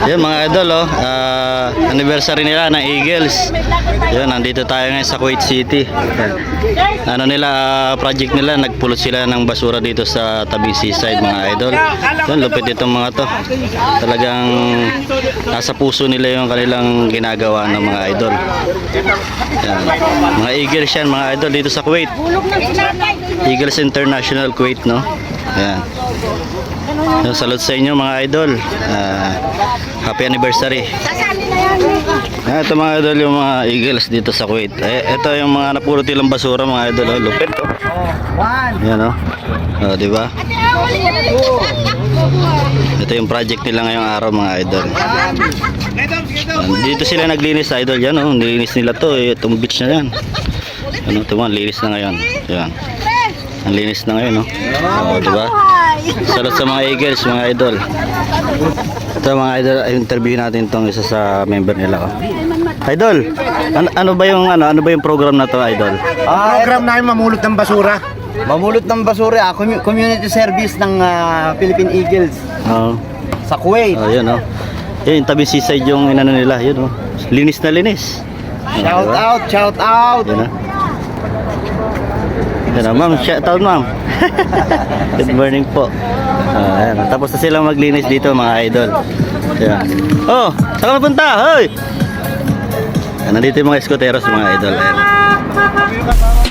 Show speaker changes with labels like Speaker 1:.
Speaker 1: Yun mga idol, anniversary nila ng Eagles. Yun, nandito tayo ngayon sa Kuwait City. Ano nila, project nila, nagpulot sila ng basura dito sa tabing seaside mga idol. Yun, lupit itong mga to. Talagang nasa puso nila yung kanilang ginagawa ng mga idol. Yan. Mga Eagles yan mga idol dito sa Kuwait. Eagles International Kuwait, no? Yan. Salute sa inyo mga idol. Happy anniversary. Ito mga idol yung mga Eagles dito sa Kuwait. Ito yung mga napulot nilang basura mga idol. Lupit. Yan o. Diba? Ito yung project nila ngayong araw mga idol. Dito sila naglinis idol. Yan o. Nilinis nila to. Itong beach na yan. Ano ito mga linis na ngayon. Yan. Ang linis na ngayon, no? Diba? Salute sa mga Eagles, mga idol. Ito mga idol, interview natin tong isa sa member nila. Idol, ano ba yung program na to, idol?
Speaker 2: Program namin mamulot ng basura. Mamulot ng basura, community service ng Philippine Eagles. Sa Kuwait.
Speaker 1: Yun, no? Yun, tabi seaside yung inano nila, yun, no? Linis na linis.
Speaker 2: Shout out, shout out.
Speaker 1: Yun, no? Yan, ma'am, shout out ma'am. Good morning po. Ayan, tapos na silang maglinis dito mga idol. Ayan. Oh, saan ka mapunta? Hoy! Nandito yung mga escoteros mga idol. Ayan.